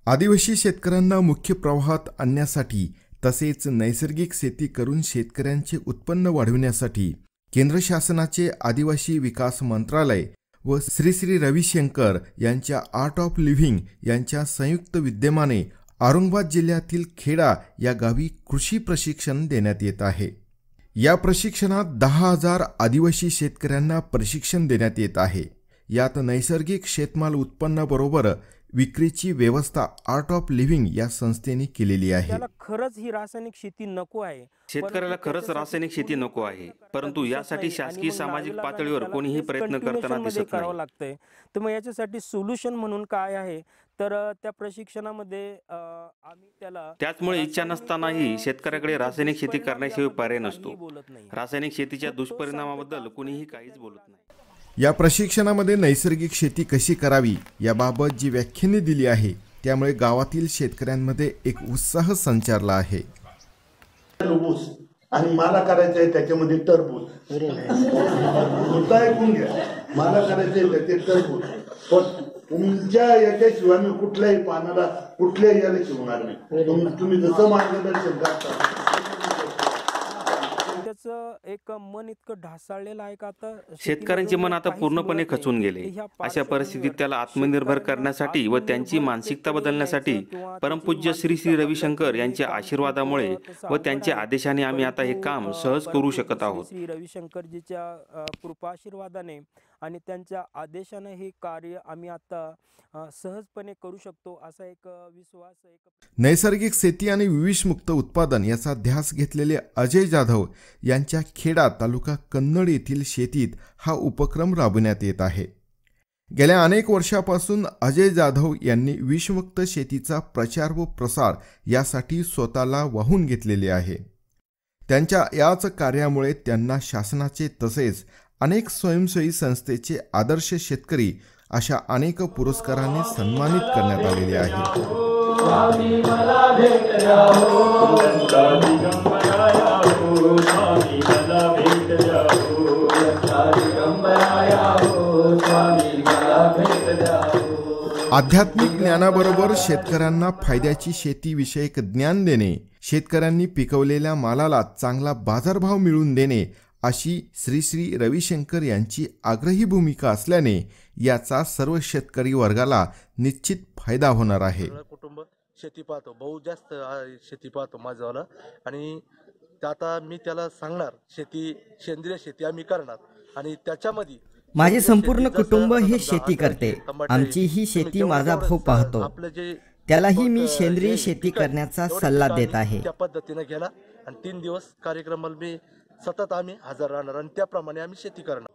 आदिवासी शेतकऱ्यांना मुख्य प्रवाहात आणण्यासाठी तसेच नैसर्गिक शेती करून शेतकऱ्यांचे उत्पन्न वाढविण्यासाठी केंद्र शासनाचे आदिवासी विकास मंत्रालय व श्री श्री रविशंकर यांच्या आर्ट ऑफ लिव्हिंग यांच्या संयुक्त विद्यमाने औरंगाबाद जिल्ह्यातील खेडा या गावी कृषी प्रशिक्षण देण्यात येत आहे। या प्रशिक्षणात 10,000 आदिवासी शेतकऱ्यांना प्रशिक्षण देण्यात येत आहे। यात नैसर्गिक शेतमाल उत्पन्नाबरोबर विक्रीची व्यवस्था आर्ट ऑफ लिव्हिंग या संस्थेने केलेली आहे। त्याला खरंच ही रासायनिक शेती नको आहे, शेतकऱ्याला खरंच रासायनिक शेती नको आहे, परंतु यासाठी शासकीय सामाजिक पातळीवर कोणीही प्रयत्न करताना दिसत नाही। तर मग याच्यासाठी सोल्युशन म्हणून काय आहे, तर त्या प्रशिक्षणामध्ये आम्ही त्याचमुळे इच्छा नसतानाही शेतकऱ्याकडे रासायनिक शेती करण्याशिवाय पर्याय नसतो। रासायनिक शेतीच्या दुष्परिणामाबद्दल कोणीही काहीच बोलत नाही। या प्रशिक्षणामध्ये नैसर्गिक शेती कशी करावी याबाबत जी व्याख्याने दिली आहे त्यामुळे गावातील शेतकऱ्यांमध्ये एक उत्साह संचारला आहे। टरबूज आणि मला करायचं आहे त्याच्यामध्ये टरबूज मुद्दा ऐकून घ्या, मला करायचं आहे ते टरबूज, पण तुमच्या याच्याशिवाय मी कुठल्याही पानाला कुठल्याही याला शिवणार नाही। तुम्ही जसं मार्गदर्शन करता एक मन इतकं ढासळलेलं आहे का आता शेतकऱ्यांचे मन आता पूर्णपणे खचून गेले। अशा परिस्थितीत त्याला आत्मनिर्भर करण्यासाठी व त्यांची मानसिकता बदलण्यासाठी परमपूज्य श्री श्री रविशंकर यांच्या आशीर्वादामुळे व त्यांच्या आदेशाने आम्ही आता हे काम सहज करू शकत आहोत। श्री रविशंकरजीच्या कृपा आशीर्वादाने आणि त्यांच्या आदेशाने हे कार्य आम्ही आता सहजपणे करू शकतो असा एक विश्वास नैसर्गिक शेती आणि विषमुक्त उत्पादन याचा ध्यास घेतलेले अजय जाधव यांच्या खेडा तालुका कन्नड येथील शेतीत हा उपक्रम राबवण्यात येत आहे। गेल्या अनेक वर्षापासून अजय जाधव यांनी विषमुक्त शेतीचा प्रचार व प्रसार यासाठी स्वतःला वाहून घेतलेले आहे। त्यांच्या याच कार्यामुळे त्यांना शासनाचे तसेच अनेक स्वयंसेवी संस्थेचे आदर्श शेतकरी अशा अनेक पुरस्कारांनी सन्मानित करण्यात आलेले आहे। आध्यात्मिक ज्ञानाबरोबर शेतकऱ्यांना फायद्याची शेतीविषयक ज्ञान देणे, शेतकऱ्यांनी पिकवलेल्या मालाला चांगला बाजारभाव मिळवून देणे अशी श्री श्री रविशंकर यांची आग्रही भूमिका असल्याने याचा सर्व शेतकरी वर्गाला निश्चित फायदा होणार आहे। कुटुंब शेती पाहतो, बहुत जास्त शेती पाहतो माझावाला, आणि आता मी त्याला सांगणार शेती सेंद्रिय शेती आम्ही करणार आणि त्याच्यामध्ये माझे संपूर्ण कुटुंब हे शेती करते। आमची ही शेती माझा भाऊ पाहतो, त्यालाही मी सेंद्रिय शेती करण्याचा सल्ला देत आहे। त्या पद्धतीने गेला आणि 3 दिवस कार्यक्रमाला मी सतत आम्ही हजर राहणार आणि त्याप्रमाणे आम्ही शेती करणार।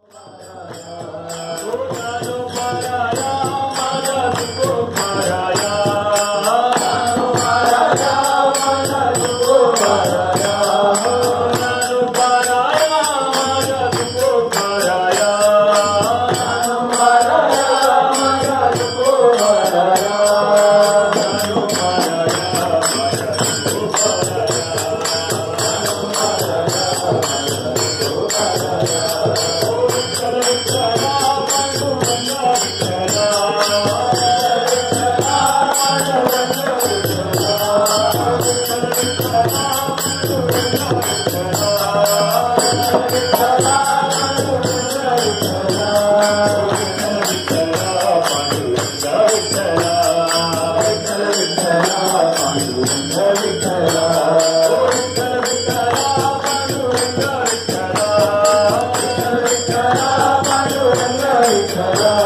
विठ्ठला